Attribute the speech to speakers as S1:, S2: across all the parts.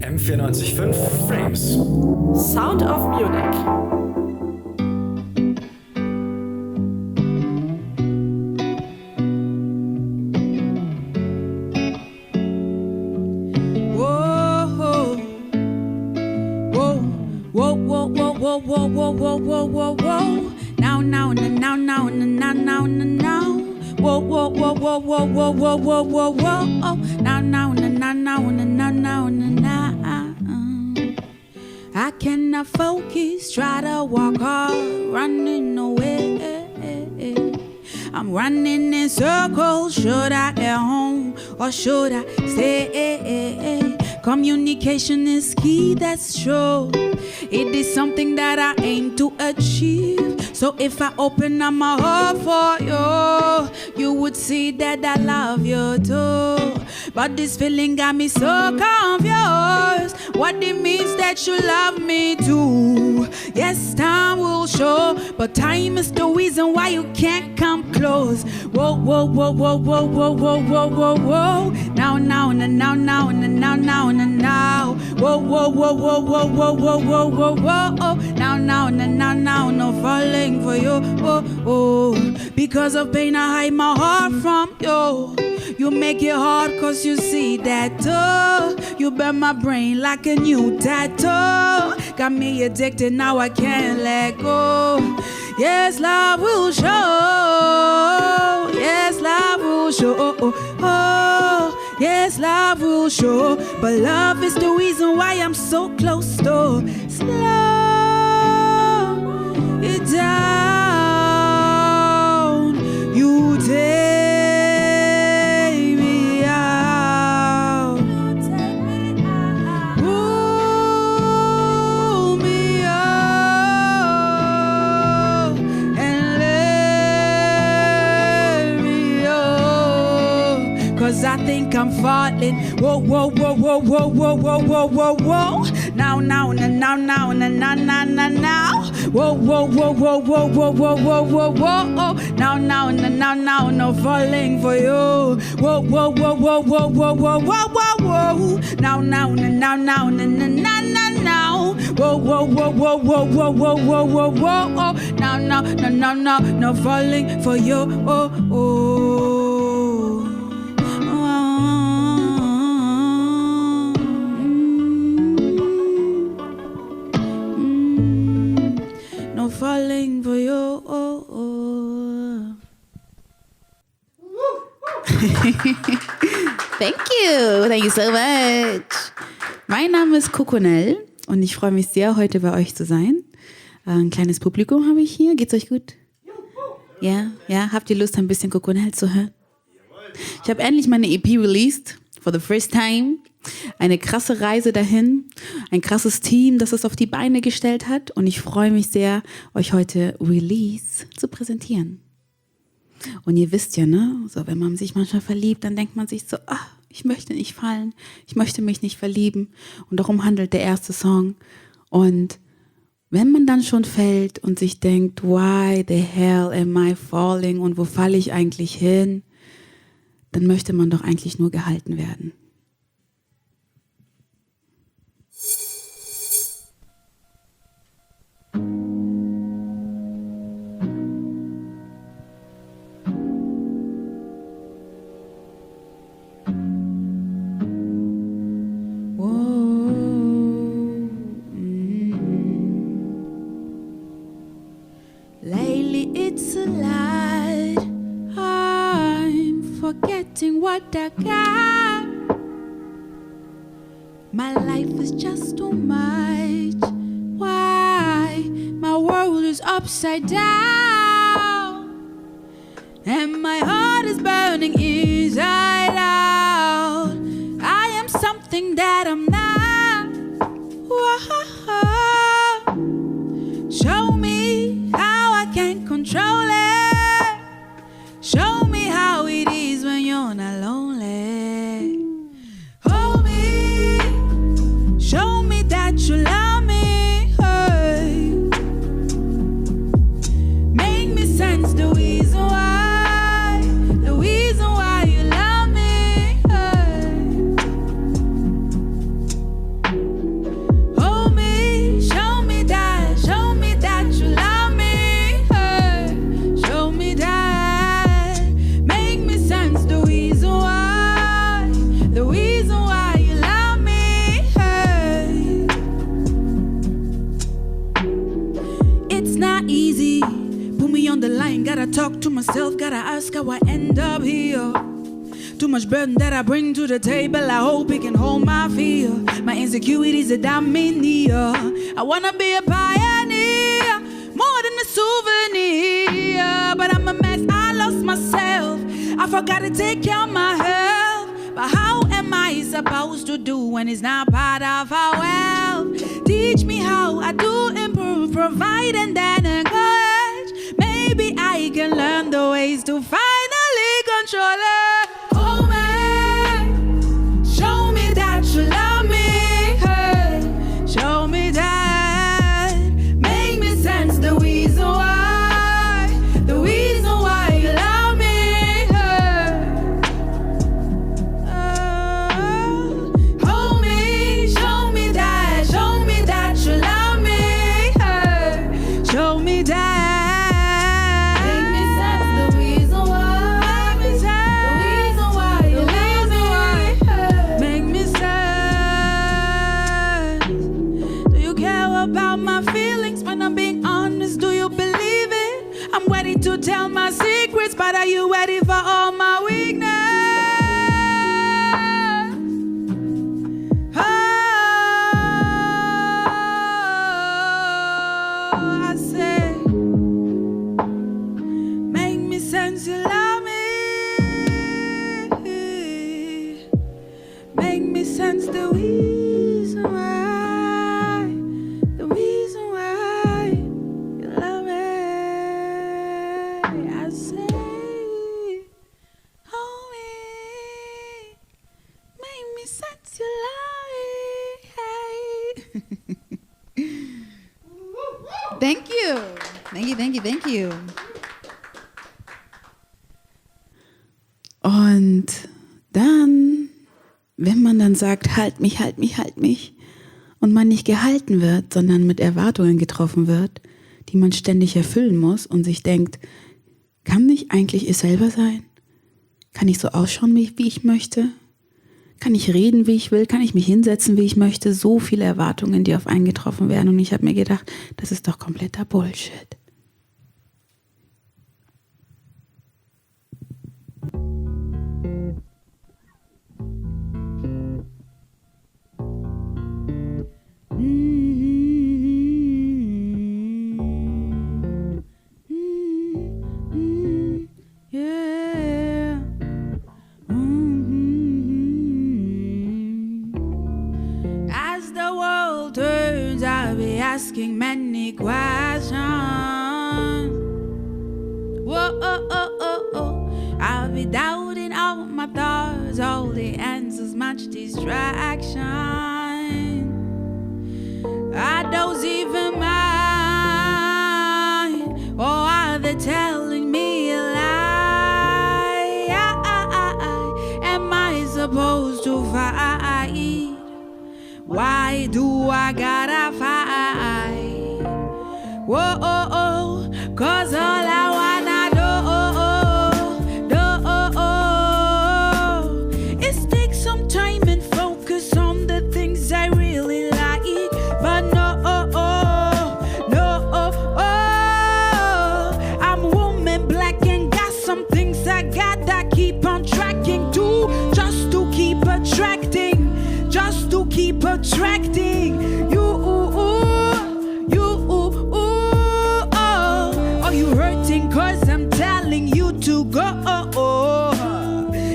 S1: M94.5 Frames.
S2: Sound of Munich.
S3: Whoa. Now. Now. I cannot focus, try to walk hard, running away. I'm running in circles. Should I get home or should I stay? Communication is key, that's true. It is something that I aim to achieve. So if I open up my heart for you, you would see that I love you too. But this feeling got me so confused. What it means that you love me too. Yes, time will show, but time is the reason why you can't come close. Whoa. Now. Whoa. Now. No falling for you. Because of pain I hide my heart from you. You make it hard cause you see that too. You burn my brain like a new tattoo. Got me addicted, now I can't let go. Yes, love will show. Yes, love will show. Yes, love will show. But love is the reason why I'm so close to slow it down. You take me out. Pull me up and let me go. Cause I think I'm falling. Whoa. Now. Whoa. Now. No falling for you. Whoa. Now. Now. No falling for you. Falling for you. Thank you so much. Mein Name ist Kokonelle und ich freue mich sehr, heute bei euch zu sein. Ein kleines Publikum habe ich hier. Geht's euch gut? Ja? Habt ihr Lust, ein bisschen Kokonelle zu hören? Ich habe endlich meine EP released, for the first time. Eine krasse Reise dahin, ein krasses Team, das es auf die Beine gestellt hat und ich freue mich sehr, euch heute Release zu präsentieren. Und ihr wisst ja, ne, so wenn man sich manchmal verliebt, dann denkt man sich so, ich möchte nicht fallen, ich möchte mich nicht verlieben und darum handelt der erste Song. Und wenn man dann schon fällt und sich denkt, why the hell am I falling und wo falle ich eigentlich hin, dann möchte man doch eigentlich nur gehalten werden. It's a lie. I'm forgetting what I got. My life is just too much. Why? My world is upside down. And my heart is burning inside out. I am something that I'm not. Whoa. Show me how I can control it. Show me how it is when you're not lonely. Hold me. Show me that you love me. Hey. Make me sense the reason why you love me. Hey.
S4: Gotta talk to myself, gotta ask how I end up here. Too much burden that I bring to the table, I hope it can hold my fear. My insecurities that I'm in here. I wanna be a pioneer, more than a souvenir. But I'm a mess, I lost myself, I forgot to take care of my health. But how am I supposed to do when it's not part of our wealth? Teach me how I do improve, provide and then encourage. Maybe I can learn the ways to finally control it. Oh man, show me that you love me. Hey, show me that. Make me sense the reason why you love me. Hey. Hold me, show me that you love me. Hey, show me that. I'm ready to tell my secrets, but are you ready for all my weakness? Oh, I say, make me sense you love me. Make me sense the reason why you love me.
S3: Thank you. Und dann, wenn man dann sagt, halt mich, und man nicht gehalten wird, sondern mit Erwartungen getroffen wird, die man ständig erfüllen muss und sich denkt, kann ich eigentlich ich selber sein? Kann ich so ausschauen, wie ich möchte? Kann ich reden, wie ich will? Kann ich mich hinsetzen, wie ich möchte? So viele Erwartungen, die auf einen getroffen werden. Und ich habe mir gedacht, das ist doch kompletter Bullshit.
S4: Asking many questions. Whoa, I'll be doubting all my thoughts, all the answers, much distraction. I don't even mind, or are they telling me a lie? Am I supposed to fight? Why do I gotta fight? Whoa, cause all I wanna do is take some time and focus on the things I really like. But I'm woman black and got some things I got that keep on tracking too, just to keep attracting you. Are you hurting cause I'm telling you to go?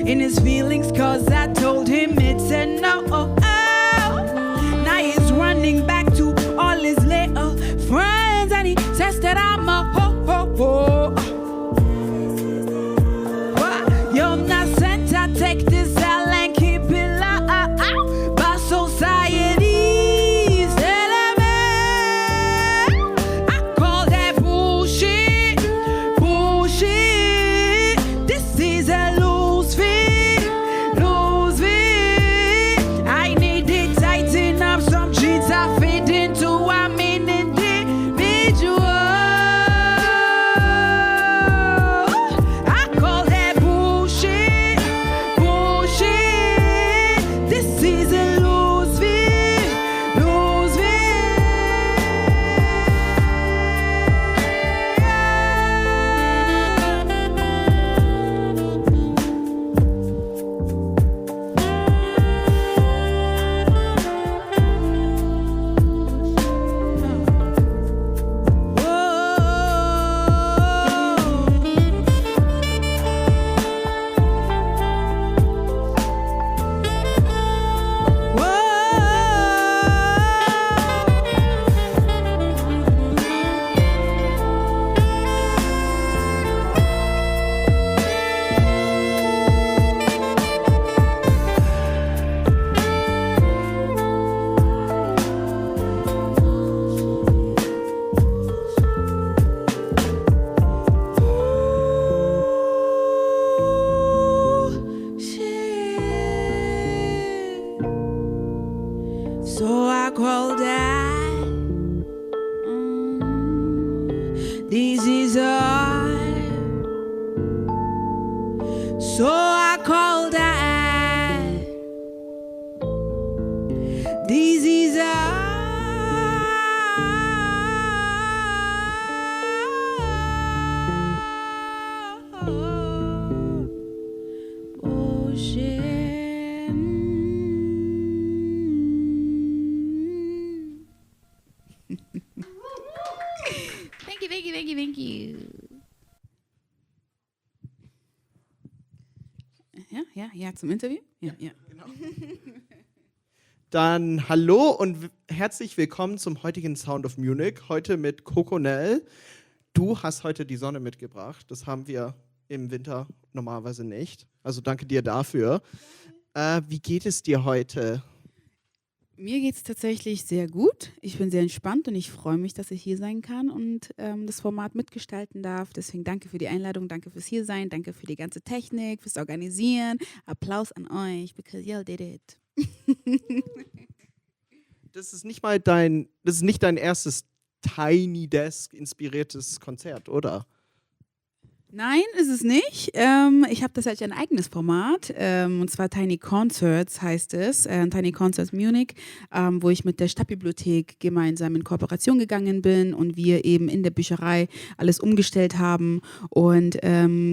S4: In his feelings cause I told him it's a no. Now he's running back to all his little friends and he says that I'm a ho. You're not sent, I take this L and keep it low. But society's telling me I call that bullshit. This is a lose fit. So I called that. This is all. So I called that. This is all.
S3: Thank you. Ja, zum Interview? Ja.
S5: Genau. Dann hallo und herzlich willkommen zum heutigen Sound of Munich. Heute mit Kokonelle. Du hast heute die Sonne mitgebracht. Das haben wir im Winter normalerweise nicht. Also danke dir dafür. Wie geht es dir heute?
S3: Mir geht es tatsächlich sehr gut. Ich bin sehr entspannt und ich freue mich, dass ich hier sein kann und das Format mitgestalten darf. Deswegen danke für die Einladung, danke fürs Hiersein, danke für die ganze Technik, fürs Organisieren. Applaus an euch, because y'all did it.
S5: Das ist nicht dein erstes Tiny Desk inspiriertes Konzert, oder?
S3: Nein, ist es nicht. Ich habe das als ein eigenes Format, und zwar Tiny Concerts heißt es, Tiny Concerts Munich, wo ich mit der Stadtbibliothek gemeinsam in Kooperation gegangen bin und wir eben in der Bücherei alles umgestellt haben und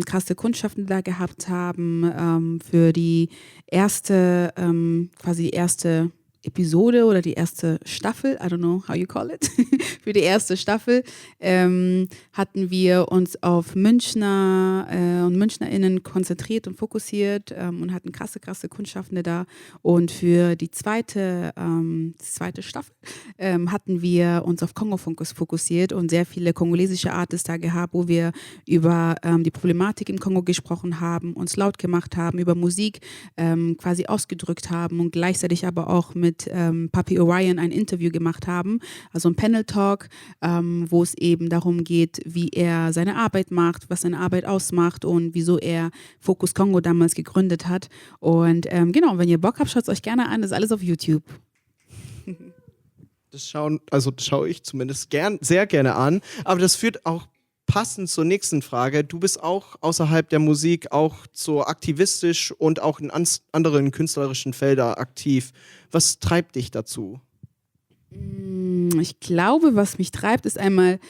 S3: krasse Kundschaften da gehabt haben für die erste, quasi die erste Episode oder die erste Staffel, I don't know how you call it, für die erste Staffel hatten wir uns auf Münchner und MünchnerInnen konzentriert und fokussiert und hatten krasse Kundschaffende da. Und für die zweite Staffel hatten wir uns auf Kongo fokussiert und sehr viele kongolesische Artists da gehabt, wo wir über die Problematik im Kongo gesprochen haben, uns laut gemacht haben, über Musik quasi ausgedrückt haben und gleichzeitig aber auch mit Papi Orion ein Interview gemacht haben, also ein Panel-Talk, wo es eben darum geht, wie er seine Arbeit macht, was seine Arbeit ausmacht und wieso er Focus Kongo damals gegründet hat. Und genau, wenn ihr Bock habt, schaut es euch gerne an, das ist alles auf YouTube.
S5: Das schaue ich zumindest sehr gerne an, aber das führt auch passend zur nächsten Frage. Du bist auch außerhalb der Musik auch so aktivistisch und auch in anderen künstlerischen Feldern aktiv. Was treibt dich dazu?
S3: Ich glaube, was mich treibt, ist einmal,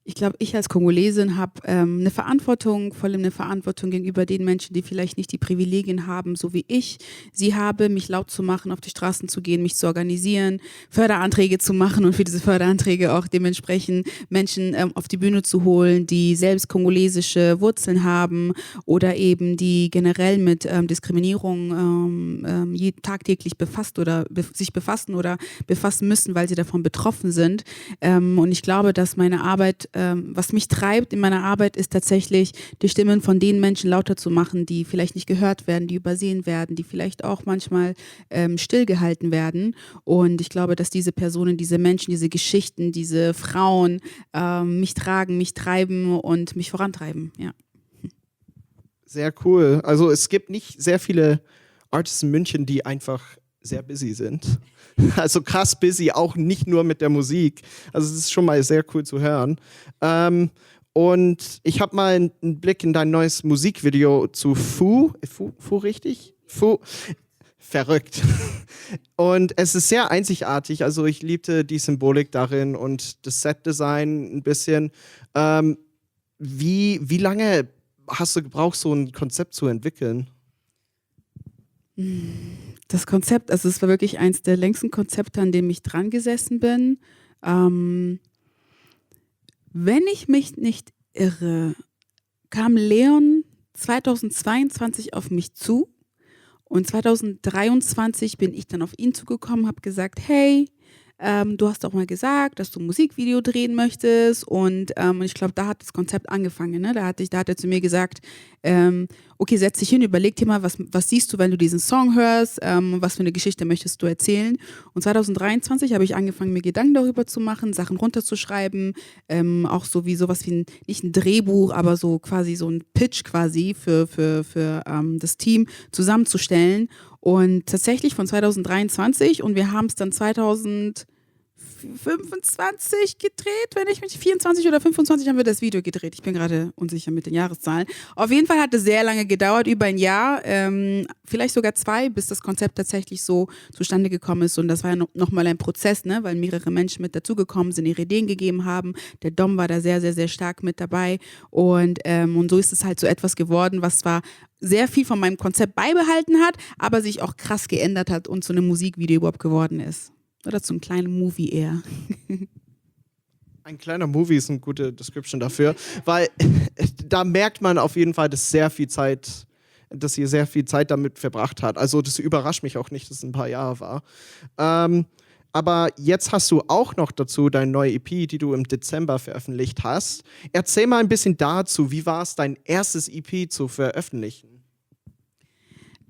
S3: ich als Kongolesin habe eine Verantwortung, vor allem eine Verantwortung gegenüber den Menschen, die vielleicht nicht die Privilegien haben, so wie ich sie habe, mich laut zu machen, auf die Straßen zu gehen, mich zu organisieren, Förderanträge zu machen und für diese Förderanträge auch dementsprechend Menschen auf die Bühne zu holen, die selbst kongolesische Wurzeln haben oder eben die generell mit Diskriminierung tagtäglich sich befassen oder befassen müssen, weil sie davon betroffen sind. Und ich glaube, dass meine Arbeit was mich treibt in meiner Arbeit, ist tatsächlich, die Stimmen von den Menschen lauter zu machen, die vielleicht nicht gehört werden, die übersehen werden, die vielleicht auch manchmal stillgehalten werden. Und ich glaube, dass diese Personen, diese Menschen, diese Geschichten, diese Frauen mich tragen, mich treiben und mich vorantreiben. Ja.
S5: Sehr cool. Also es gibt nicht sehr viele Artists in München, die einfach sehr busy sind. Also krass busy, auch nicht nur mit der Musik. Also es ist schon mal sehr cool zu hören. Und ich habe mal einen Blick in dein neues Musikvideo zu Fu, richtig? Fu, verrückt. Und es ist sehr einzigartig, also ich liebte die Symbolik darin und das Setdesign ein bisschen. Wie lange hast du gebraucht, so ein Konzept zu entwickeln?
S3: Das Konzept, also es war wirklich eins der längsten Konzepte, an dem ich dran gesessen bin. Wenn ich mich nicht irre, kam Leon 2022 auf mich zu und 2023 bin ich dann auf ihn zugekommen, habe gesagt, hey, du hast doch mal gesagt, dass du ein Musikvideo drehen möchtest und ich glaube, da hat das Konzept angefangen. Ne? Da hat er zu mir gesagt, okay, setz dich hin, überleg dir mal, was siehst du, wenn du diesen Song hörst, was für eine Geschichte möchtest du erzählen. Und 2023 habe ich angefangen, mir Gedanken darüber zu machen, Sachen runterzuschreiben, auch so wie sowas wie nicht ein Drehbuch, aber so quasi so ein Pitch quasi für das Team zusammenzustellen. Und tatsächlich von 2023 und wir haben es dann 2025 gedreht, wenn ich mich 24 oder 25 haben wir das Video gedreht. Ich bin gerade unsicher mit den Jahreszahlen. Auf jeden Fall hat es sehr lange gedauert, über ein Jahr, vielleicht sogar 2, bis das Konzept tatsächlich so zustande gekommen ist. Und das war ja nochmal ein Prozess, ne? Weil mehrere Menschen mit dazugekommen sind, ihre Ideen gegeben haben. Der Dom war da sehr, sehr, sehr stark mit dabei. Und so ist es halt so etwas geworden, was zwar sehr viel von meinem Konzept beibehalten hat, aber sich auch krass geändert hat und zu einem Musikvideo überhaupt geworden ist. Oder zu einem kleinen Movie eher.
S5: Ein kleiner Movie ist eine gute Description dafür, weil da merkt man auf jeden Fall, dass ihr sehr viel Zeit damit verbracht habt. Also das überrascht mich auch nicht, dass es ein paar Jahre war. Aber jetzt hast du auch noch dazu deine neue EP, die du im Dezember veröffentlicht hast. Erzähl mal ein bisschen dazu, wie war es, dein erstes EP zu veröffentlichen?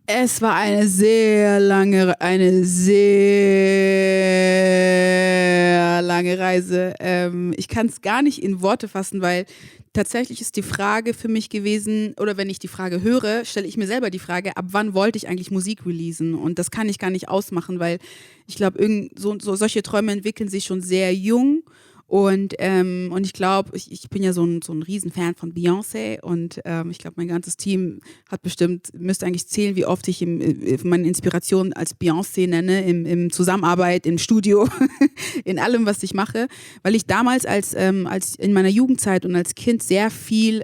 S3: Es war eine sehr lange Reise. Ich kann es gar nicht in Worte fassen, weil tatsächlich ist die Frage für mich gewesen, oder wenn ich die Frage höre, stelle ich mir selber die Frage, ab wann wollte ich eigentlich Musik releasen? Und das kann ich gar nicht ausmachen, weil ich glaube, solche Träume entwickeln sich schon sehr jung. Und ich glaube, ich bin ja so ein Riesenfan von Beyoncé und ich glaube, mein ganzes Team müsste eigentlich zählen, wie oft ich meine Inspiration als Beyoncé nenne, im Zusammenarbeit, im Studio, in allem, was ich mache, weil ich damals als in meiner Jugendzeit und als Kind sehr viel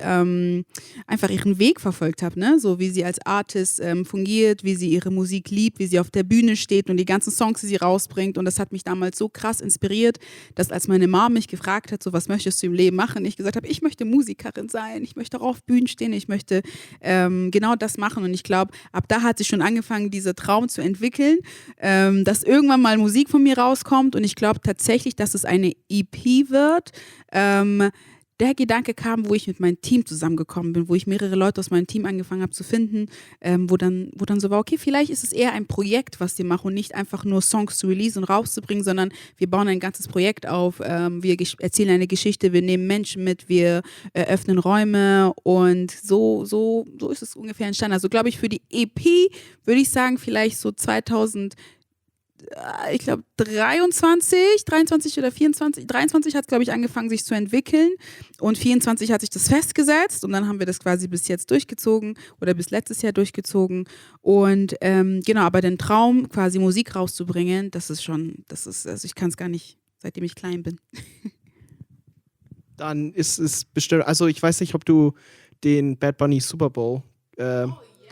S3: einfach ihren Weg verfolgt habe, ne? So wie sie als Artist fungiert, wie sie ihre Musik liebt, wie sie auf der Bühne steht und die ganzen Songs, die sie rausbringt, und das hat mich damals so krass inspiriert, dass als meine Mom mich gefragt hat, so was möchtest du im Leben machen, ich gesagt habe, ich möchte Musikerin sein, ich möchte auch auf Bühnen stehen, ich möchte genau das machen, und ich glaube, ab da hat sich schon angefangen, dieser Traum zu entwickeln, dass irgendwann mal Musik von mir rauskommt, und ich glaube tatsächlich, dass es eine EP wird. Der Gedanke kam, wo ich mit meinem Team zusammengekommen bin, wo ich mehrere Leute aus meinem Team angefangen habe zu finden, wo dann so war, okay, vielleicht ist es eher ein Projekt, was wir machen und nicht einfach nur Songs zu releasen und rauszubringen, sondern wir bauen ein ganzes Projekt auf, wir erzählen eine Geschichte, wir nehmen Menschen mit, wir öffnen Räume, und so ist es ungefähr entstanden. Also glaube ich, für die EP würde ich sagen, vielleicht so 23 oder 24, 23 hat es, glaube ich, angefangen, sich zu entwickeln, und 24 hat sich das festgesetzt, und dann haben wir das quasi bis jetzt durchgezogen oder bis letztes Jahr durchgezogen, und genau, aber den Traum, quasi Musik rauszubringen, also ich kann es gar nicht, seitdem ich klein bin.
S5: Dann ist es bestimmt, also ich weiß nicht, ob du den Bad Bunny Super Bowl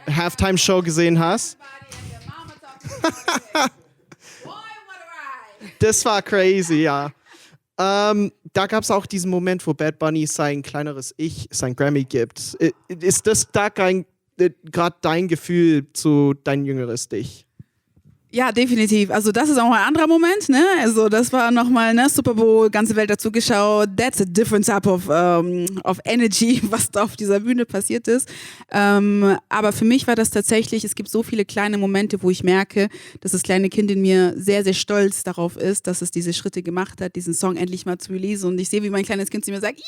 S5: Halftime-Show gesehen hast. Das war crazy, ja. Da gab es auch diesen Moment, wo Bad Bunny sein kleineres Ich sein Grammy gibt. Ist das da gerade dein Gefühl zu dein jüngeres Dich?
S3: Ja, definitiv. Also das ist auch ein anderer Moment, ne? Also das war nochmal, ne, Super Bowl, ganze Welt dazu geschaut. That's a different type of energy, was da auf dieser Bühne passiert ist. Aber für mich war das tatsächlich, es gibt so viele kleine Momente, wo ich merke, dass das kleine Kind in mir sehr, sehr stolz darauf ist, dass es diese Schritte gemacht hat, diesen Song endlich mal zu releasen. Und ich sehe, wie mein kleines Kind zu mir sagt, ja,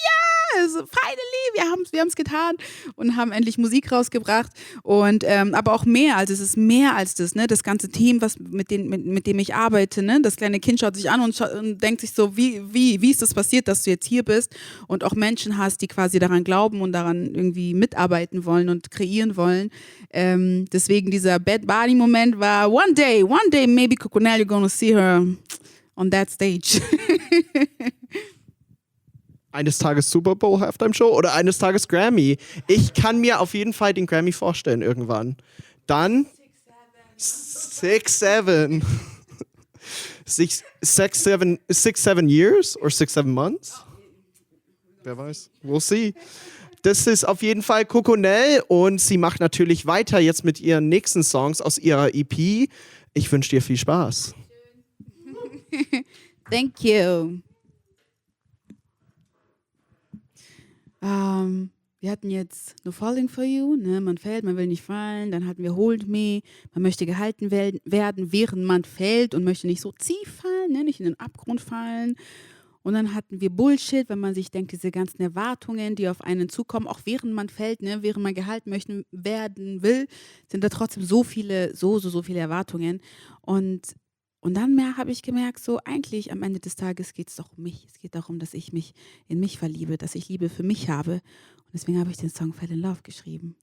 S3: also finally, wir haben's getan und haben endlich Musik rausgebracht. Und aber auch mehr, also es ist mehr als das, ne? Das ganze Team, mit dem ich arbeite, ne? Das kleine Kind schaut sich an und denkt sich so, wie ist das passiert, dass du jetzt hier bist, und auch Menschen hast, die quasi daran glauben und daran irgendwie mitarbeiten wollen und kreieren wollen. Deswegen dieser Bad Bunny Moment war one day maybe Kokonelle, you're gonna see her on that stage.
S5: Eines Tages Super Bowl Halftime Show oder eines Tages Grammy. Ich kann mir auf jeden Fall den Grammy vorstellen irgendwann. Dann 6-7 years or 6-7 months? Wer weiß. We'll see. Das ist auf jeden Fall Kokonelle, und sie macht natürlich weiter jetzt mit ihren nächsten Songs aus ihrer EP. Ich wünsche dir viel Spaß.
S3: Thank you. Wir hatten jetzt No Falling for You, ne? Man fällt, man will nicht fallen. Dann hatten wir Hold Me, man möchte gehalten werden, während man fällt und möchte nicht so tief fallen, ne? Nicht in den Abgrund fallen. Und dann hatten wir Bullshit, wenn man sich denkt, diese ganzen Erwartungen, die auf einen zukommen, auch während man fällt, ne, während man gehalten werden will, sind da trotzdem so viele Erwartungen. Und dann habe ich gemerkt, so eigentlich am Ende des Tages geht es doch um mich. Es geht darum, dass ich mich in mich verliebe, dass ich Liebe für mich habe. Und deswegen habe ich den Song Fell in Love geschrieben.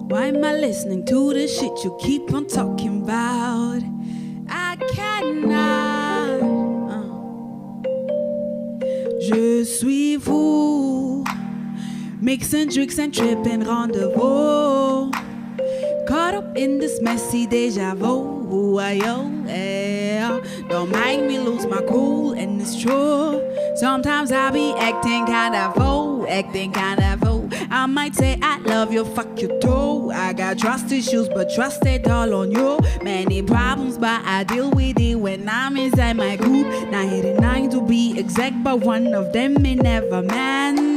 S4: Why am I listening to the shit you keep on talking about? I cannot. Je suis fou. Mixing drinks and tripping rendezvous. Caught up in this messy deja vu. Yeah. Don't make me lose my cool, and it's true. Sometimes I be acting kinda fool, I might say I love you, fuck you too. I got trust issues, but trust it all on you. Many problems, but I deal with it when I'm inside my group. 99 to be exact, but one of them ain't never man.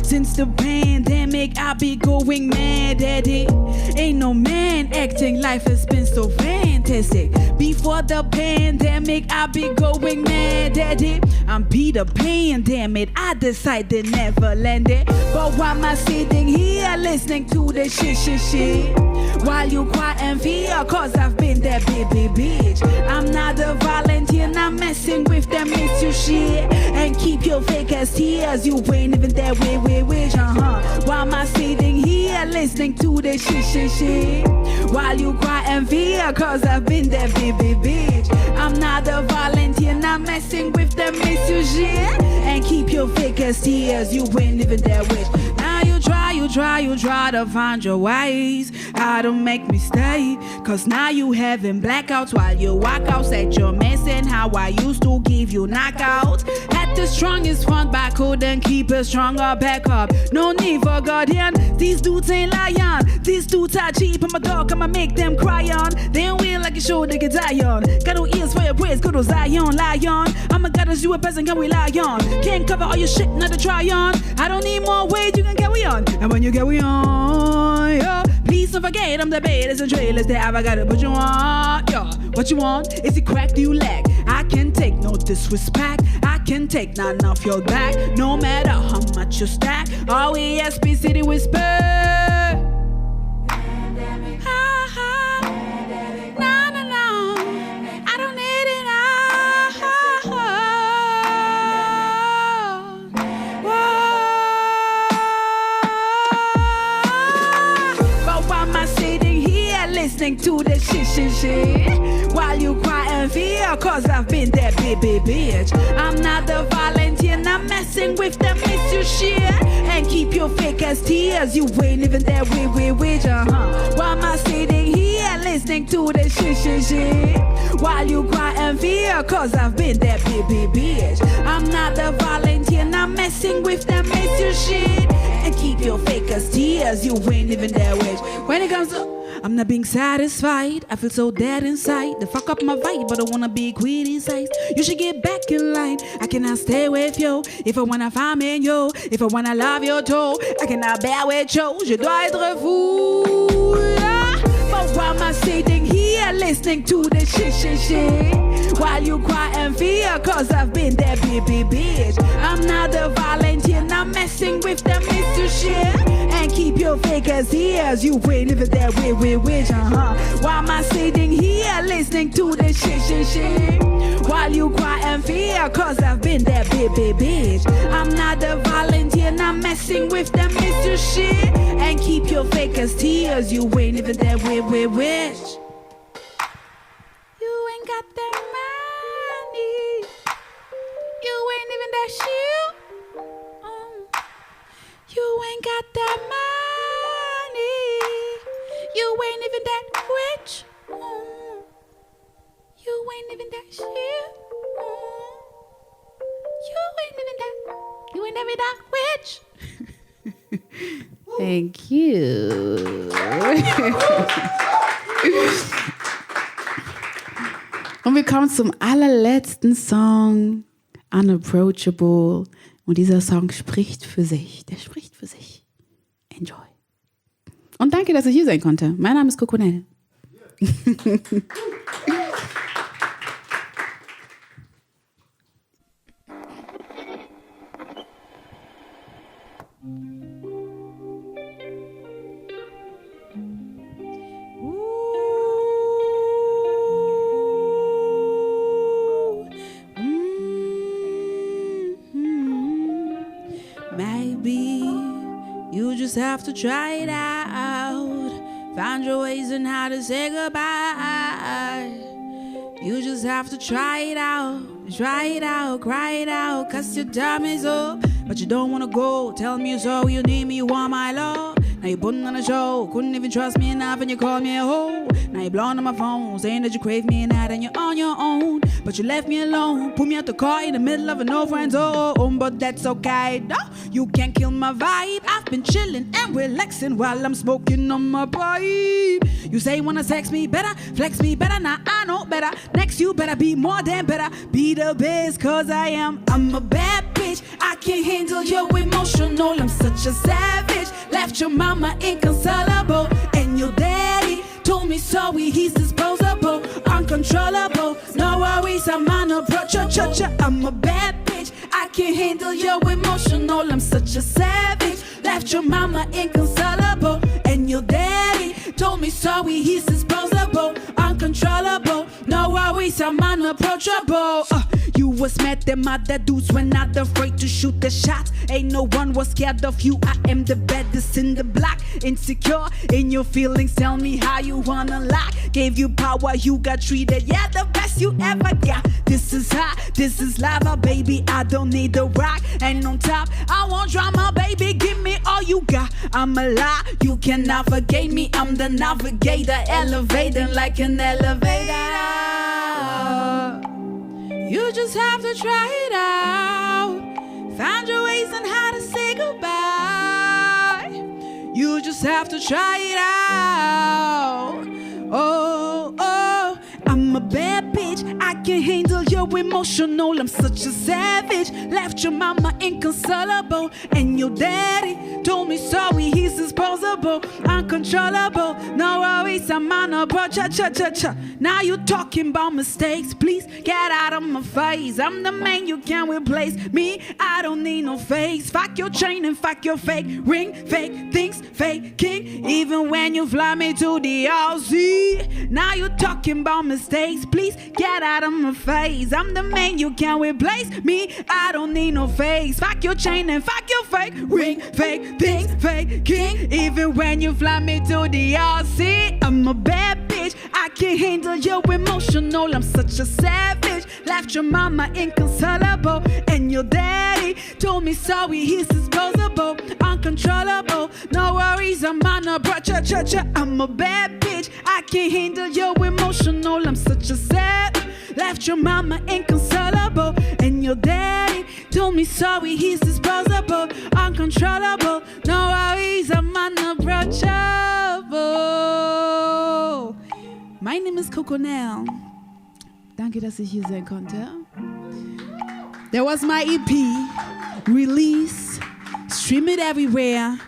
S4: Since the pandemic, I be going mad at it. Ain't no man acting, life has been so fantastic. Before the pandemic, I be going mad at it. I'm Peter Pan, damn it, I decided never landed. But why am I sitting here listening to the shit? While you cry and fear, cause I've been that baby bitch. I'm not a volunteer, not messing with that miss you shit. And keep your fake ass tears, you ain't even that way, Why am I sitting here listening to the shit? While you cry and fear, cause I've been that baby bitch. I'm not a volunteer, not messing with that miss you shit. And keep your fake ass tears, you ain't even that way. Now you try to find your ways how to make me stay. Cause now you having blackouts while you walk out. Said you're missing how I used to give you knockouts. Had the strongest front, but couldn't keep a stronger backup. No need for guardian, these dudes ain't lying. These dudes are cheap, I'm a dog, I'ma make them cry on. They don't wheel like a show they can die on. Got no ears for your praise, go to Zion, lion. I'm a goddess, you a peasant, can we lie on? Can't cover all your shit, not to try on. I don't need more weight, you can carry on. And when you carry on, yeah, please don't forget I'm the baddest and trailers that I gotta put you on. Yeah, what you want? Is it crack? Do you lack? I can take no disrespect. I can take none off your back. No matter how much you stack. R-E-S-P City Whisper. To the shit while you cry and fear, cause I've been that baby bitch. I'm not a volunteer, not messing with the miss you shit. And keep your fake ass tears, you ain't even that way, Why am I sitting here listening to the shit while you cry and fear, cause I've been that baby bitch. I'm not a volunteer, not messing with the miss you shit. And keep your fake ass tears, you ain't even that way. When it comes to I'm not being satisfied, I feel so dead inside. They fuck up my vibe, but I wanna be criticized. You should get back in line, I cannot stay with you. If I wanna find in you, if I wanna love you too, I cannot bear with you, je dois être fou. But why am I sitting here listening to the shit while you cry and fear, cause I've been that baby bitch. I'm not a volunteer, not messing with the miss you shit. And keep your fake ass ears, you ain't living that way, Why am I sitting here listening to the shit while you cry and fear, cause I've been that baby bitch. I'm not a volunteer, not messing with the miss you shit. And keep your fake ass tears, you ain't living that way, You ain't got that money, you ain't even that shit. You ain't got that money, you ain't even that rich. You ain't even that shit. You ain't even that rich.
S3: Thank you. Und wir kommen zum allerletzten Song, Unapproachable. Und dieser Song spricht für sich. Der spricht für sich. Enjoy. Und danke, dass ich hier sein konnte. Mein Name ist Kokonelle.
S4: Maybe you just have to try it out. Find your ways and how to say goodbye. You just have to try it out, cry it out, 'cause your time is up, but you don't wanna go. Tell me so, you need me, you want my love. Now you're putting on a show, couldn't even trust me enough and you called me a hoe. Now you're blowing on my phone, saying that you crave me and that and you're on your own. But you left me alone, put me out the car in the middle of a no friend zone. But that's okay, no, you can't kill my vibe. I've been chilling and relaxing while I'm smoking on my pipe. You say you wanna sex me better, flex me better, now I know better. Next you better be more than better, be the best, 'cause I'm a bad bitch. I can't handle your emotional, I'm such a savage. Left your mama inconsolable, and your daddy told me sorry, he's disposable, uncontrollable. No worries, I'm unapproachable. I'm a bad bitch, I can't handle your emotional, I'm such a savage. Left your mama inconsolable, and your daddy told me sorry, he's disposable, uncontrollable. No worries, I'm unapproachable. You was mad that my dad dudes were not afraid to shoot the shots. Ain't no one was scared of you. I am the baddest in the block. Insecure in your feelings, tell me how you wanna lie. Gave you power, you got treated, yeah, the best you ever got. This is hot, this is lava, baby, I don't need the rock. And on top, I want drama, baby, give me all you got. I'm a lie, you can navigate me, I'm the navigator, elevating like an elevator. You just have to try it out. Find your ways on how to say goodbye. You just have to try it out. Oh, oh, I'm a bad bitch. I can't handle your emotional, I'm such a savage. Left your mama inconsolable, and your daddy told me sorry, he's disposable, uncontrollable. No worries, I'm unapproachable. Now you talking about mistakes, please get out of my face. I'm the man you can't replace me, I don't need no face. Fuck your chain and fuck your fake ring, fake things, fake king. Even when you fly me to the RC. Now you talking about mistakes, please get out of my face. I'm the man you can't replace me, I don't need no face. Fuck your chain and fuck your fake ring, fake things, fake king. Even when you fly me to the RC. I'm a bad bitch, I can't handle your emotional, I'm such a savage. Left your mama inconsolable, and your daddy told me sorry, he's disposable, uncontrollable. No worries, I'm unapproachable. I'm a bad bitch, I can't handle your emotional, I'm such a savage. Left your mama inconsolable, and your daddy told me sorry, he's disposable, uncontrollable. No worries, I'm unapproachable. My name is Kokonelle. Danke, dass ich hier sein konnte. There was my EP, release, stream it everywhere,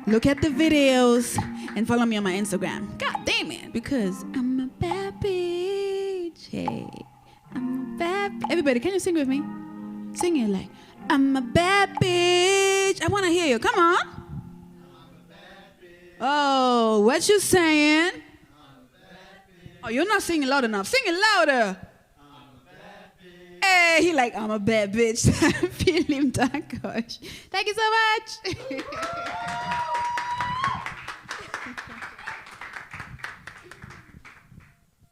S4: look at the videos, and follow me on my Instagram. God damn it, because I'm a bad bitch. Hey, I'm a bad. Everybody, can you sing with me? Sing it like, I'm a bad bitch. I want to hear you. Come on. I'm a bad bitch. Oh, what you saying? I'm a bad bitch. Oh, you're not singing loud enough. Sing it louder. Hey, he like, I'm a bad bitch. Vielen lieben Dank euch. Thank you so much.